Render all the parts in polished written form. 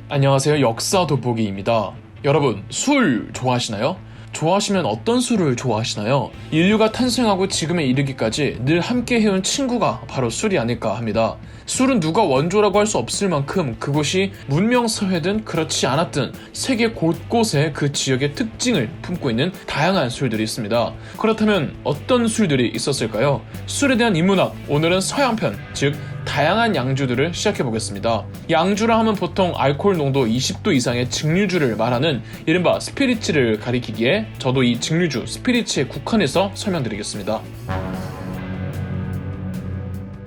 안녕하세요. 역사 돋보기입니다. 여러분, 술 좋아하시나요? 좋아하시면 어떤 술을 좋아하시나요? 인류가 탄생하고 지금에 이르기까지 늘 함께 해온 친구가 바로 술이 아닐까 합니다. 술은 누가 원조라고 할 수 없을 만큼 그곳이 문명사회든 그렇지 않았든 세계 곳곳에 그 지역의 특징을 품고 있는 다양한 술들이 있습니다. 그렇다면 어떤 술들이 있었을까요? 술에 대한 인문학, 오늘은 서양편, 즉 다양한 양주들을 시작해보겠습니다. 양주라 하면 보통 알코올 농도 20도 이상의 증류주를 말하는 이른바 스피리츠를 가리키기에 저도 이 증류주, 스피리츠에 국한해서 설명드리겠습니다.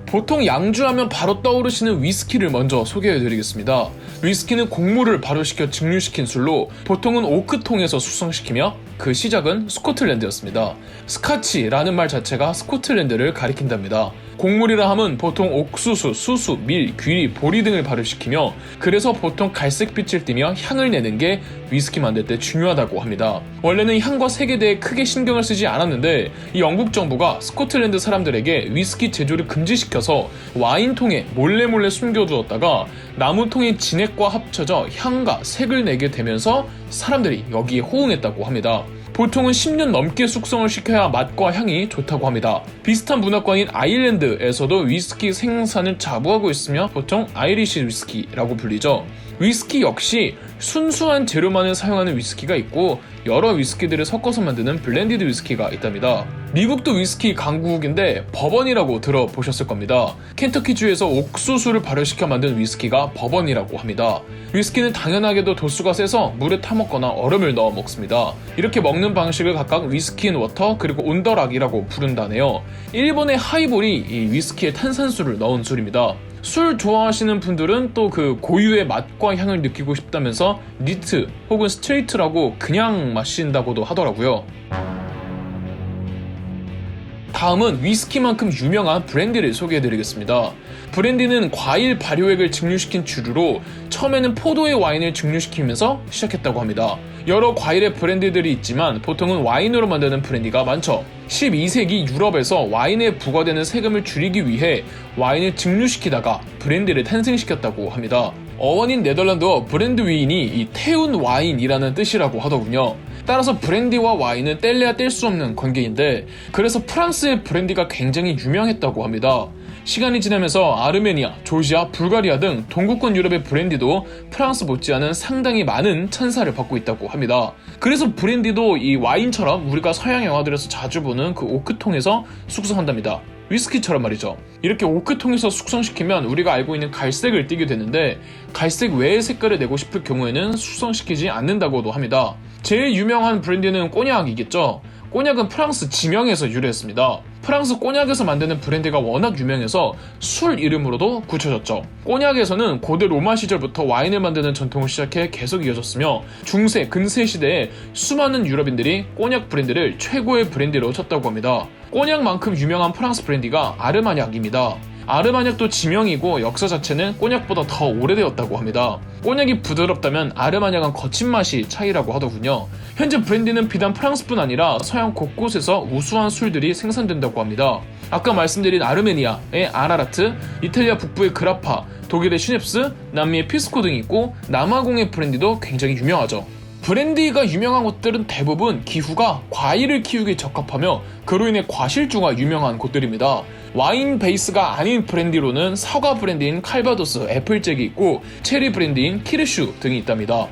보통 양주하면 바로 떠오르시는 위스키를 먼저 소개해드리겠습니다. 위스키는 곡물을 발효시켜 증류시킨 술로 보통은 오크통에서 숙성시키며 그 시작은 스코틀랜드였습니다. 스카치라는 말 자체가 스코틀랜드를 가리킨답니다. 곡물이라 함은 보통 옥수수, 수수, 밀, 귀리, 보리 등을 발효시키며 그래서 보통 갈색빛을 띠며 향을 내는 게 위스키 만들 때 중요하다고 합니다. 원래는 향과 색에 대해 크게 신경을 쓰지 않았는데 이 영국 정부가 스코틀랜드 사람들에게 위스키 제조를 금지시켜서 와인통에 몰래 숨겨두었다가 나무통의 진액과 합쳐져 향과 색을 내게 되면서 사람들이 여기에 호응했다고 합니다. 보통은 10년 넘게 숙성을 시켜야 맛과 향이 좋다고 합니다. 비슷한 문화권인 아일랜드에서도 위스키 생산을 자부하고 있으며 보통 아이리시 위스키라고 불리죠. 위스키 역시 순수한 재료만을 사용하는 위스키가 있고 여러 위스키들을 섞어서 만드는 블렌디드 위스키가 있답니다. 미국도 위스키 강국인데 버번이라고 들어보셨을 겁니다. 켄터키주에서 옥수수를 발효시켜 만든 위스키가 버번이라고 합니다. 위스키는 당연하게도 도수가 세서 물에 타먹거나 얼음을 넣어 먹습니다. 이렇게 먹는 방식을 각각 위스키 인 워터 그리고 온더락이라고 부른다네요. 일본의 하이볼이 이 위스키에 탄산수를 넣은 술입니다. 술 좋아하시는 분들은 또 그 고유의 맛과 향을 느끼고 싶다면서 니트 혹은 스트레이트라고 그냥 마신다고도 하더라고요. 다음은 위스키만큼 유명한 브랜디를 소개해드리겠습니다. 브랜디는 과일 발효액을 증류시킨 주류로 처음에는 포도의 와인을 증류시키면서 시작했다고 합니다. 여러 과일의 브랜디들이 있지만 보통은 와인으로 만드는 브랜디가 많죠. 12세기 유럽에서 와인에 부과되는 세금을 줄이기 위해 와인을 증류시키다가 브랜디를 탄생시켰다고 합니다. 어원인 네덜란드어 브랜드위인이 이 태운 와인이라는 뜻이라고 하더군요. 따라서 브랜디와 와인은 뗄래야 뗄 수 없는 관계인데 그래서 프랑스의 브랜디가 굉장히 유명했다고 합니다. 시간이 지나면서 아르메니아, 조지아, 불가리아 등 동구권 유럽의 브랜디도 프랑스 못지않은 상당히 많은 찬사를 받고 있다고 합니다. 그래서 브랜디도 이 와인처럼 우리가 서양 영화들에서 자주 보는 그 오크통에서 숙성한답니다. 위스키처럼 말이죠. 이렇게 오크통에서 숙성시키면 우리가 알고 있는 갈색을 띠게 되는데 갈색 외의 색깔을 내고 싶을 경우에는 숙성시키지 않는다고도 합니다. 제일 유명한 브랜디는 꼬냑이겠죠. 꼬냑은 프랑스 지명에서 유래했습니다. 프랑스 꼬냑에서 만드는 브랜디가 워낙 유명해서 술 이름으로도 굳혀졌죠. 꼬냑에서는 고대 로마 시절부터 와인을 만드는 전통을 시작해 계속 이어졌으며 중세, 근세 시대에 수많은 유럽인들이 꼬냑 브랜디를 최고의 브랜디로 쳤다고 합니다. 꼬냑만큼 유명한 프랑스 브랜디가 아르마냑입니다. 아르마냑도 지명이고 역사 자체는 꼬냑보다 더 오래되었다고 합니다. 꼬냑이 부드럽다면 아르마냑은 거친 맛이 차이라고 하더군요. 현재 브랜디는 비단 프랑스뿐 아니라 서양 곳곳에서 우수한 술들이 생산된다고 합니다. 아까 말씀드린 아르메니아의 아라라트, 이탈리아 북부의 그라파, 독일의 슈넵스, 남미의 피스코 등이 있고 남아공의 브랜디도 굉장히 유명하죠. 브랜디가 유명한 곳들은 대부분 기후가 과일을 키우기 적합하며 그로 인해 과실주가 유명한 곳들입니다. 와인 베이스가 아닌 브랜디로는 사과 브랜디인 칼바도스, 애플잭이 있고 체리 브랜디인 키르슈 등이 있답니다.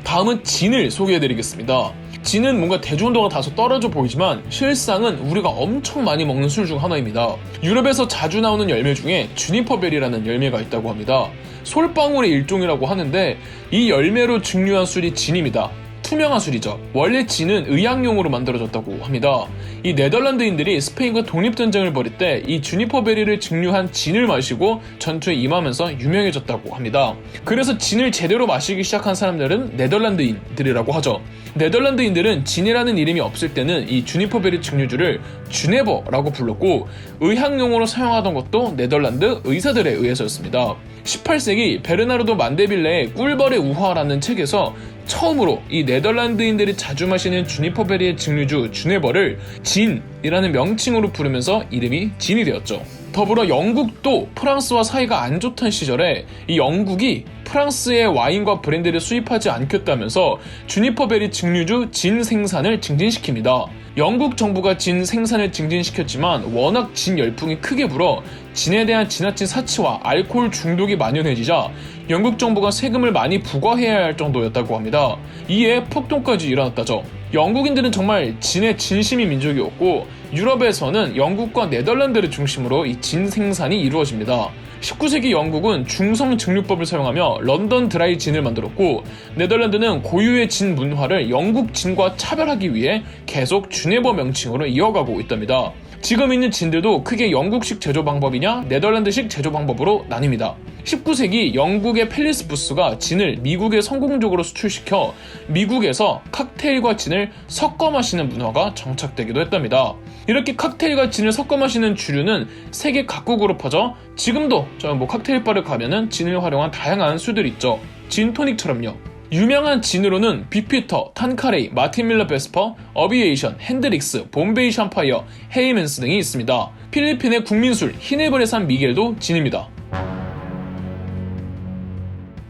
다음은 진을 소개해드리겠습니다. 진은 뭔가 대중도가 다소 떨어져 보이지만 실상은 우리가 엄청 많이 먹는 술 중 하나입니다. 유럽에서 자주 나오는 열매 중에 주니퍼베리라는 열매가 있다고 합니다. 솔방울의 일종이라고 하는데 이 열매로 증류한 술이 진입니다. 투명한 술이죠. 원래 진은 의약용으로 만들어졌다고 합니다. 이 네덜란드인들이 스페인과 독립전쟁을 벌일 때 이 주니퍼베리를 증류한 진을 마시고 전투에 임하면서 유명해졌다고 합니다. 그래서 진을 제대로 마시기 시작한 사람들은 네덜란드인들이라고 하죠. 네덜란드인들은 진이라는 이름이 없을 때는 이 주니퍼베리 증류주를 주네버라고 불렀고 의학용으로 사용하던 것도 네덜란드 의사들에 의해서였습니다. 18세기 베르나르도 만데빌레의 꿀벌의 우화라는 책에서 처음으로 이 네덜란드인들이 자주 마시는 주니퍼베리의 증류주 주네버를 진이라는 명칭으로 부르면서 이름이 진이 되었죠. 더불어 영국도 프랑스와 사이가 안 좋던 시절에 이 영국이 프랑스의 와인과 브랜디를 수입하지 않겠다면서 주니퍼베리 증류주 진 생산을 증진시킵니다. 영국 정부가 진 생산을 증진시켰지만 워낙 진 열풍이 크게 불어 진에 대한 지나친 사치와 알코올 중독이 만연해지자 영국 정부가 세금을 많이 부과해야 할 정도였다고 합니다. 이에 폭동까지 일어났다죠. 영국인들은 정말 진의 진심인 민족이었고 유럽에서는 영국과 네덜란드를 중심으로 이 진 생산이 이루어집니다. 19세기 영국은 중성 증류법을 사용하며 런던 드라이 진을 만들었고 네덜란드는 고유의 진 문화를 영국 진과 차별하기 위해 계속 주네버 명칭으로 이어가고 있답니다. 지금 있는 진들도 크게 영국식 제조 방법이냐 네덜란드식 제조 방법으로 나뉩니다. 19세기 영국의 펠리스 부스가 진을 미국에 성공적으로 수출시켜 미국에서 칵테일과 진을 섞어 마시는 문화가 정착되기도 했답니다. 이렇게 칵테일과 진을 섞어 마시는 주류는 세계 각국으로 퍼져 지금도 칵테일바를 가면은 진을 활용한 다양한 술들이 있죠. 진토닉처럼요. 유명한 진으로는 빅피터, 탄카레이, 마틴 밀러 베스퍼, 어비에이션, 핸드릭스, 봄베이 샴파이어, 헤이맨스 등이 있습니다. 필리핀의 국민술 히네벌의 산 미겔도 진입니다.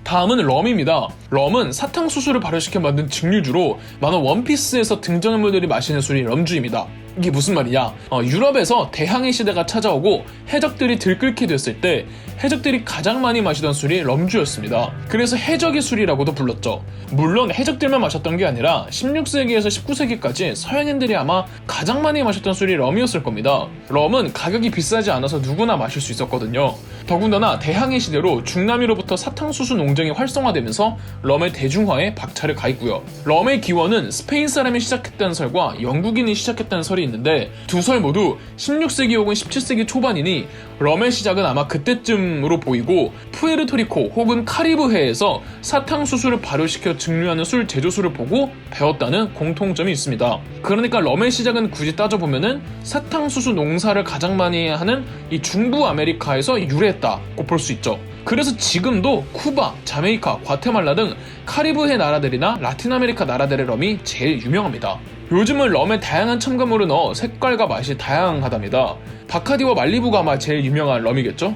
다음은 럼입니다. 럼은 사탕수수를 발효시켜 만든 증류주로 만화 원피스에서 등장인물들이 마시는 술이 럼주입니다. 이게 무슨 말이냐? 유럽에서 대항해 시대가 찾아오고 해적들이 들끓게 됐을 때 해적들이 가장 많이 마시던 술이 럼주였습니다. 그래서 해적의 술이라고도 불렀죠. 물론 해적들만 마셨던 게 아니라 16세기에서 19세기까지 서양인들이 아마 가장 많이 마셨던 술이 럼이었을 겁니다. 럼은 가격이 비싸지 않아서 누구나 마실 수 있었거든요. 더군다나 대항해 시대로 중남미로부터 사탕수수 농장이 활성화되면서 럼의 대중화에 박차를 가했고요. 럼의 기원은 스페인 사람이 시작했다는 설과 영국인이 시작했다는 설이 있는데 두 설 모두 16세기 혹은 17세기 초반이니 럼의 시작은 아마 그때쯤으로 보이고 푸에르토리코 혹은 카리브해에서 사탕수수를 발효시켜 증류하는 술 제조술을 보고 배웠다는 공통점이 있습니다. 그러니까 럼의 시작은 굳이 따져보면은 사탕수수 농사를 가장 많이 하는 이 중부 아메리카에서 유래했다고 볼 수 있죠. 그래서 지금도 쿠바, 자메이카, 과테말라 등 카리브해 나라들이나 라틴 아메리카 나라들의 럼이 제일 유명합니다. 요즘은 럼에 다양한 첨가물을 넣어 색깔과 맛이 다양하답니다. 바카디와 말리부가 아마 제일 유명한 럼이겠죠?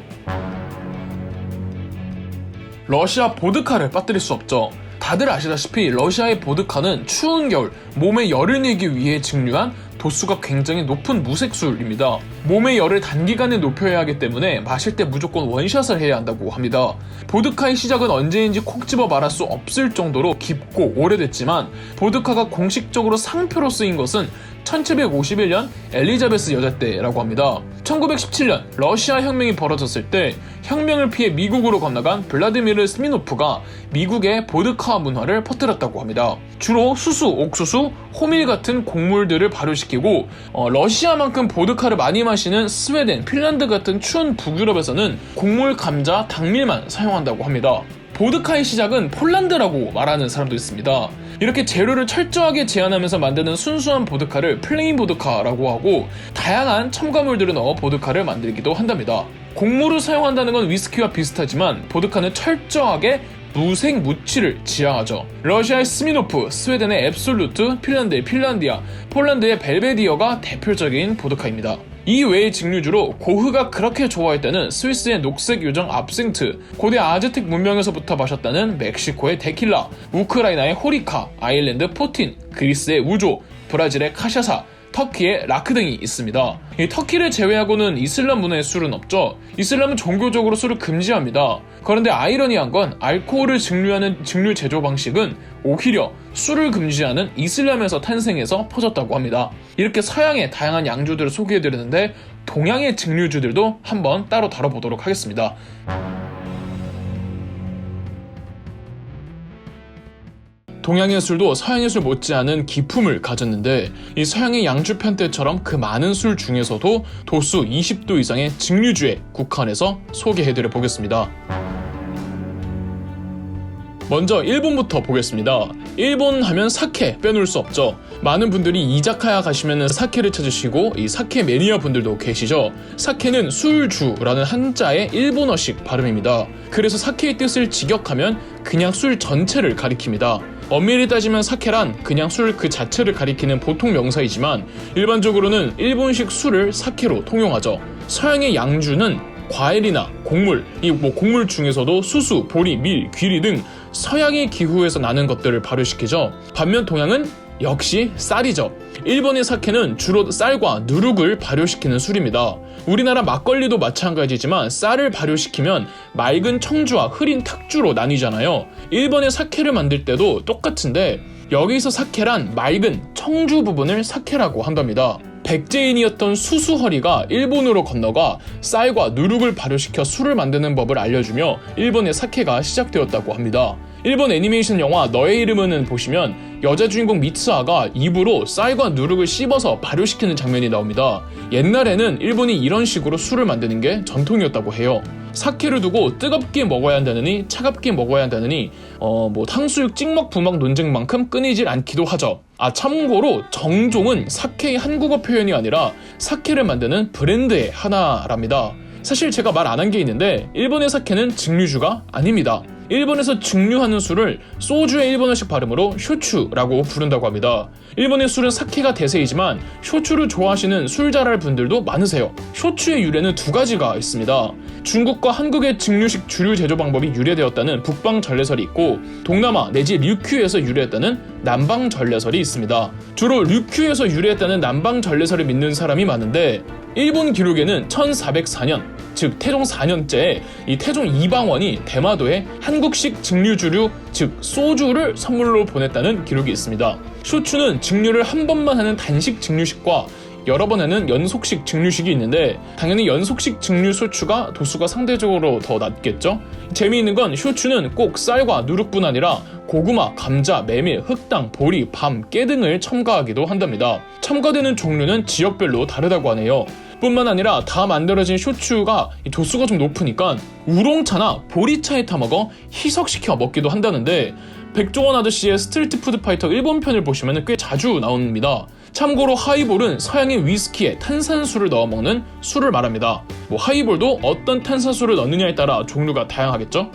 러시아 보드카를 빠뜨릴 수 없죠. 다들 아시다시피 러시아의 보드카는 추운 겨울 몸에 열을 내기 위해 증류한 도수가 굉장히 높은 무색술입니다. 몸의 열을 단기간에 높여야 하기 때문에 마실 때 무조건 원샷을 해야 한다고 합니다. 보드카의 시작은 언제인지 콕 집어 말할 수 없을 정도로 깊고 오래됐지만 보드카가 공식적으로 상표로 쓰인 것은 1751년 엘리자베스 여자 때라고 합니다. 1917년 러시아 혁명이 벌어졌을 때 혁명을 피해 미국으로 건너간 블라디미르 스미노프가 미국의 보드카 문화를 퍼뜨렸다고 합니다. 주로 수수, 옥수수, 호밀 같은 곡물들을 발효시키고 러시아만큼 보드카를 많이 마시는 스웨덴, 핀란드 같은 추운 북유럽에서는 곡물, 감자, 당밀만 사용한다고 합니다. 보드카의 시작은 폴란드라고 말하는 사람도 있습니다. 이렇게 재료를 철저하게 제한하면서 만드는 순수한 보드카를 플레인 보드카라고 하고 다양한 첨가물들을 넣어 보드카를 만들기도 한답니다. 곡물을 사용한다는 건 위스키와 비슷하지만 보드카는 철저하게 무색 무취를 지향하죠. 러시아의 스미노프, 스웨덴의 앱솔루트, 핀란드의 핀란디아, 폴란드의 벨베디어가 대표적인 보드카입니다. 이 외의 증류주로 고흐가 그렇게 좋아했다는 스위스의 녹색 요정 압생트, 고대 아즈텍 문명에서부터 마셨다는 멕시코의 데킬라, 우크라이나의 호리카, 아일랜드 포틴, 그리스의 우조, 브라질의 카샤사, 터키의 라크 등이 있습니다. 이 터키를 제외하고는 이슬람 문화의 술은 없죠. 이슬람은 종교적으로 술을 금지합니다. 그런데 아이러니한 건 알코올을 증류하는 증류 제조 방식은 오히려 술을 금지하는 이슬람에서 탄생해서 퍼졌다고 합니다. 이렇게 서양의 다양한 양주들을 소개해드렸는데 동양의 증류주들도 한번 따로 다뤄보도록 하겠습니다. 동양의 술도 서양의 술 못지않은 기품을 가졌는데 이 서양의 양주 편때처럼 그 많은 술 중에서도 도수 20도 이상의 증류주에 국한해서 소개해드려 보겠습니다. 먼저 일본부터 보겠습니다. 일본 하면 사케 빼놓을 수 없죠. 많은 분들이 이자카야 가시면 사케를 찾으시고 이 사케 매니아 분들도 계시죠. 사케는 술주라는 한자의 일본어식 발음입니다. 그래서 사케의 뜻을 직역하면 그냥 술 전체를 가리킵니다. 엄밀히 따지면 사케란 그냥 술 그 자체를 가리키는 보통 명사이지만 일반적으로는 일본식 술을 사케로 통용하죠. 서양의 양주는 과일이나 곡물, 곡물 중에서도 수수, 보리, 밀, 귀리 등 서양의 기후에서 나는 것들을 발효시키죠. 반면 동양은 역시 쌀이죠. 일본의 사케는 주로 쌀과 누룩을 발효시키는 술입니다. 우리나라 막걸리도 마찬가지지만 쌀을 발효시키면 맑은 청주와 흐린 탁주로 나뉘잖아요. 일본의 사케를 만들 때도 똑같은데 여기서 사케란 맑은 청주 부분을 사케라고 한답니다. 백제인이었던 수수허리가 일본으로 건너가 쌀과 누룩을 발효시켜 술을 만드는 법을 알려주며 일본의 사케가 시작되었다고 합니다. 일본 애니메이션 영화 너의 이름은 보시면 여자 주인공 미츠아가 입으로 쌀과 누룩을 씹어서 발효시키는 장면이 나옵니다. 옛날에는 일본이 이런 식으로 술을 만드는 게 전통이었다고 해요. 사케를 두고 뜨겁게 먹어야 한다느니 차갑게 먹어야 한다느니 탕수육 찍먹 부먹 논쟁만큼 끊이질 않기도 하죠. 참고로 정종은 사케의 한국어 표현이 아니라 사케를 만드는 브랜드의 하나랍니다. 사실 제가 말 안 한 게 있는데 일본의 사케는 증류주가 아닙니다. 일본에서 증류하는 술을 소주의 일본어식 발음으로 쇼추라고 부른다고 합니다. 일본의 술은 사케가 대세이지만 쇼추를 좋아하시는 술 잘할 분들도 많으세요. 쇼추의 유래는 두 가지가 있습니다. 중국과 한국의 증류식 주류 제조 방법이 유래되었다는 북방 전래설이 있고 동남아 내지 류큐에서 유래했다는 남방 전래설이 있습니다. 주로 류큐에서 유래했다는 남방 전래설을 믿는 사람이 많은데 일본 기록에는 1404년, 즉 태종 4년째에 이 태종 이방원이 대마도에 한국식 증류주류, 즉 소주를 선물로 보냈다는 기록이 있습니다. 쇼추는 증류를 한 번만 하는 단식 증류식과 여러 번 하는 연속식 증류식이 있는데 당연히 연속식 증류 쇼추가 도수가 상대적으로 더 낮겠죠? 재미있는 건 쇼추는 꼭 쌀과 누룩뿐 아니라 고구마, 감자, 메밀, 흑당, 보리, 밤, 깨 등을 첨가하기도 한답니다. 첨가되는 종류는 지역별로 다르다고 하네요. 뿐만 아니라 다 만들어진 쇼추가 도수가 좀 높으니까 우롱차나 보리차에 타먹어 희석시켜 먹기도 한다는데 백종원 아저씨의 스트리트 푸드 파이터 일본 편을 보시면 꽤 자주 나옵니다. 참고로 하이볼은 서양의 위스키에 탄산수를 넣어 먹는 술을 말합니다. 하이볼도 어떤 탄산수를 넣느냐에 따라 종류가 다양하겠죠?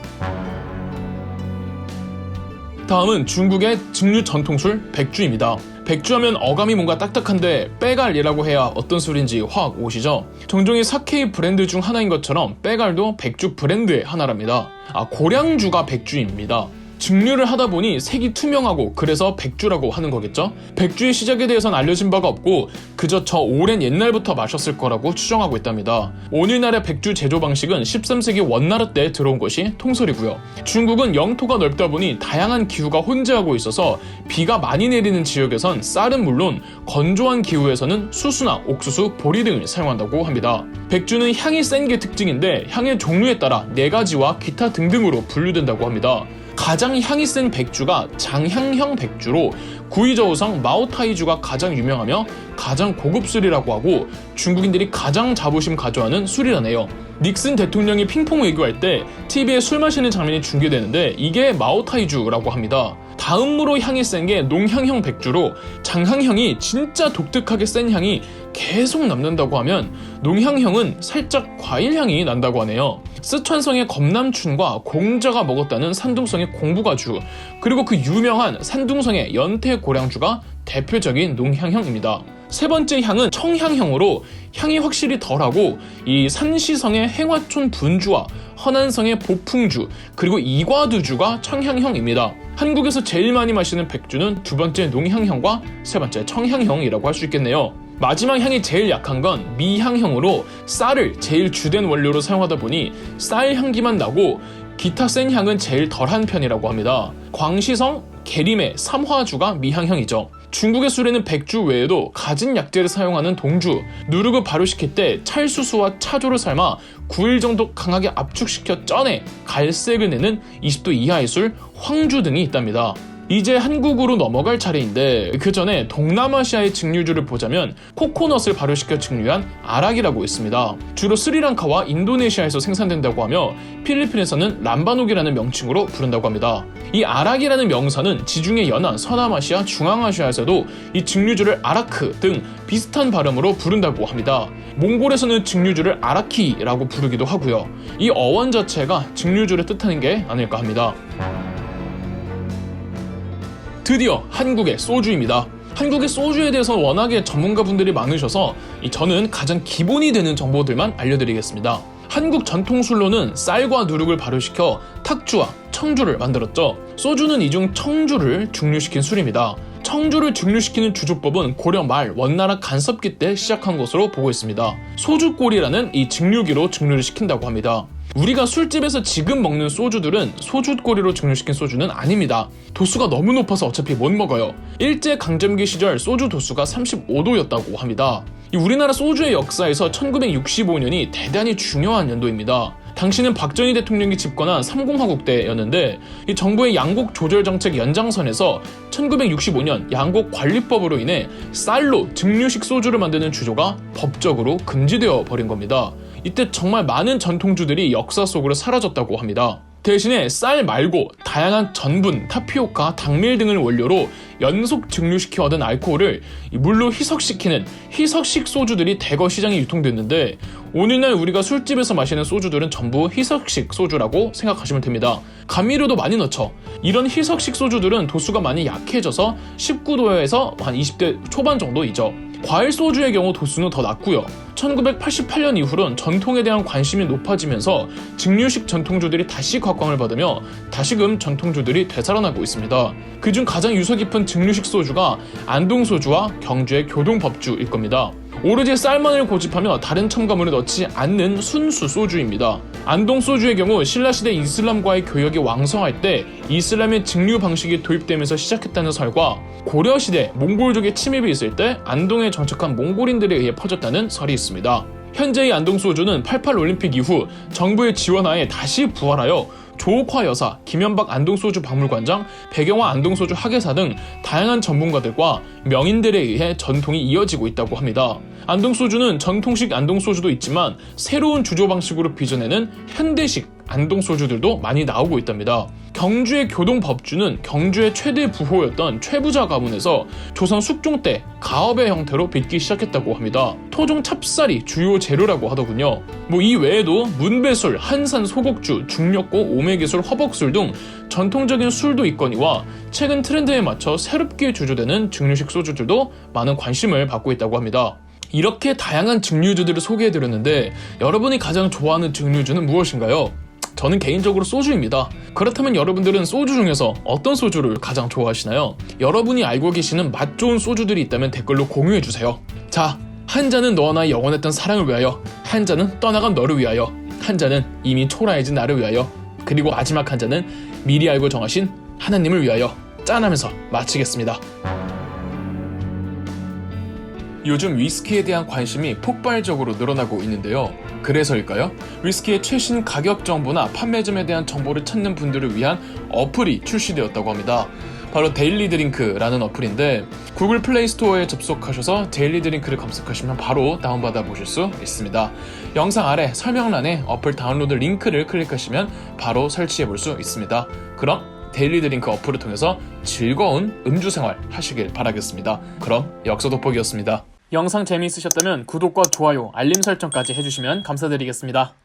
다음은 중국의 증류 전통술 백주입니다. 백주하면 어감이 뭔가 딱딱한데 빼갈이라고 해야 어떤 술인지 확 오시죠? 종종의 사케의 브랜드 중 하나인 것처럼 빼갈도 백주 브랜드의 하나랍니다. 고량주가 백주입니다. 증류를 하다 보니 색이 투명하고 그래서 백주라고 하는 거겠죠? 백주의 시작에 대해서는 알려진 바가 없고 그저 저 오랜 옛날부터 마셨을 거라고 추정하고 있답니다. 오늘날의 백주 제조 방식은 13세기 원나라 때 들어온 것이 통설이고요. 중국은 영토가 넓다 보니 다양한 기후가 혼재하고 있어서 비가 많이 내리는 지역에선 쌀은 물론 건조한 기후에서는 수수나 옥수수, 보리 등을 사용한다고 합니다. 백주는 향이 센 게 특징인데 향의 종류에 따라 4가지와 기타 등등으로 분류된다고 합니다. 가장 향이 센 백주가 장향형 백주로 구이저우성 마오타이주가 가장 유명하며 가장 고급 술이라고 하고 중국인들이 가장 자부심 가져하는 술이라네요. 닉슨 대통령이 핑퐁 외교할 때 TV에 술 마시는 장면이 중계되는데 이게 마오타이주라고 합니다. 다음으로 향이 센 게 농향형 백주로 장향형이 진짜 독특하게 센 향이 계속 남는다고 하면 농향형은 살짝 과일향이 난다고 하네요. 쓰촨성의 검남춘과 공자가 먹었다는 산둥성의 공부가주 그리고 그 유명한 산둥성의 연태고량주가 대표적인 농향형입니다. 세 번째 향은 청향형으로 향이 확실히 덜하고 이 산시성의 행화촌 분주와 허난성의 보풍주 그리고 이과두주가 청향형입니다. 한국에서 제일 많이 마시는 백주는 두 번째 농향형과 세 번째 청향형이라고 할 수 있겠네요. 마지막 향이 제일 약한 건 미향형으로 쌀을 제일 주된 원료로 사용하다 보니 쌀 향기만 나고 기타 센 향은 제일 덜한 편이라고 합니다. 광시성, 계림의 삼화주가 미향형이죠. 중국의 술에는 백주 외에도 가진 약재를 사용하는 동주, 누룩을 발효시킬 때 찰수수와 차조를 삶아 9일 정도 강하게 압축시켜 쪄내 갈색을 내는 20도 이하의 술, 황주 등이 있답니다. 이제 한국으로 넘어갈 차례인데 그 전에 동남아시아의 증류주를 보자면 코코넛을 발효시켜 증류한 아락이라고 있습니다. 주로 스리랑카와 인도네시아에서 생산된다고 하며 필리핀에서는 람바녹이라는 명칭으로 부른다고 합니다. 이 아락이라는 명사는 지중해 연안, 서남아시아, 중앙아시아에서도 이 증류주를 아라크 등 비슷한 발음으로 부른다고 합니다. 몽골에서는 증류주를 아라키라고 부르기도 하고요. 이 어원 자체가 증류주를 뜻하는 게 아닐까 합니다. 드디어 한국의 소주입니다. 한국의 소주에 대해서 워낙에 전문가분들이 많으셔서 저는 가장 기본이 되는 정보들만 알려드리겠습니다. 한국 전통술로는 쌀과 누룩을 발효시켜 탁주와 청주를 만들었죠. 소주는 이 중 청주를 증류시킨 술입니다. 청주를 증류시키는 주조법은 고려 말 원나라 간섭기 때 시작한 것으로 보고 있습니다. 소주골이라는 이 증류기로 증류를 시킨다고 합니다. 우리가 술집에서 지금 먹는 소주들은 소주꼬리로 증류시킨 소주는 아닙니다. 도수가 너무 높아서 어차피 못 먹어요. 일제강점기 시절 소주 도수가 35도였다고 합니다. 우리나라 소주의 역사에서 1965년이 대단히 중요한 연도입니다. 당시는 박정희 대통령이 집권한 30화국 때였는데 이 정부의 양곡 조절 정책 연장선에서 1965년 양곡 관리법으로 인해 쌀로 증류식 소주를 만드는 주조가 법적으로 금지되어 버린 겁니다. 이때 정말 많은 전통주들이 역사 속으로 사라졌다고 합니다. 대신에 쌀 말고 다양한 전분, 타피오카, 당밀 등을 원료로 연속 증류시켜 얻은 알코올을 물로 희석시키는 희석식 소주들이 대거 시장에 유통됐는데 오늘날 우리가 술집에서 마시는 소주들은 전부 희석식 소주라고 생각하시면 됩니다. 감미료도 많이 넣죠. 이런 희석식 소주들은 도수가 많이 약해져서 19도에서 한 20대 초반 정도이죠. 과일 소주의 경우 도수는 더 낮고요. 1988년 이후로는 전통에 대한 관심이 높아지면서 증류식 전통주들이 다시 각광을 받으며 다시금 전통주들이 되살아나고 있습니다. 그중 가장 유서 깊은 증류식 소주가 안동소주와 경주의 교동법주일 겁니다. 오로지 쌀만을 고집하며 다른 첨가물을 넣지 않는 순수 소주입니다. 안동소주의 경우 신라시대 이슬람과의 교역이 왕성할 때 이슬람의 증류 방식이 도입되면서 시작했다는 설과 고려시대 몽골족의 침입이 있을 때 안동에 정착한 몽골인들에 의해 퍼졌다는 설이 있습니다. 현재의 안동소주는 88 올림픽 이후 정부의 지원하에 다시 부활하여 조옥화 여사, 김현박 안동소주 박물관장, 배경화 안동소주 학예사 등 다양한 전문가들과 명인들에 의해 전통이 이어지고 있다고 합니다. 안동소주는 전통식 안동소주도 있지만 새로운 주조 방식으로 빚어내는 현대식 안동소주들도 많이 나오고 있답니다. 경주의 교동법주는 경주의 최대 부호였던 최부자 가문에서 조선 숙종 때 가업의 형태로 빚기 시작했다고 합니다. 토종 찹쌀이 주요 재료라고 하더군요. 이 외에도 문배술, 한산 소곡주, 중력고, 오매기술, 허벅술 등 전통적인 술도 있거니와 최근 트렌드에 맞춰 새롭게 주조되는 증류식 소주들도 많은 관심을 받고 있다고 합니다. 이렇게 다양한 증류주들을 소개해드렸는데 여러분이 가장 좋아하는 증류주는 무엇인가요? 저는 개인적으로 소주입니다. 그렇다면 여러분들은 소주 중에서 어떤 소주를 가장 좋아하시나요? 여러분이 알고 계시는 맛 좋은 소주들이 있다면 댓글로 공유해주세요. 자, 한 잔은 너와 나의 영원했던 사랑을 위하여, 한 잔은 떠나간 너를 위하여, 한 잔은 이미 초라해진 나를 위하여, 그리고 마지막 한 잔은 미리 알고 정하신 하나님을 위하여 짠하면서 마치겠습니다. 요즘 위스키에 대한 관심이 폭발적으로 늘어나고 있는데요. 그래서일까요? 위스키의 최신 가격 정보나 판매점에 대한 정보를 찾는 분들을 위한 어플이 출시되었다고 합니다. 바로 데일리 드링크라는 어플인데 구글 플레이 스토어에 접속하셔서 데일리 드링크를 검색하시면 바로 다운받아 보실 수 있습니다. 영상 아래 설명란에 어플 다운로드 링크를 클릭하시면 바로 설치해 볼 수 있습니다. 그럼 데일리 드링크 어플을 통해서 즐거운 음주 생활 하시길 바라겠습니다. 그럼 역서 돋보기였습니다. 영상 재미있으셨다면 구독과 좋아요, 알림 설정까지 해주시면 감사드리겠습니다.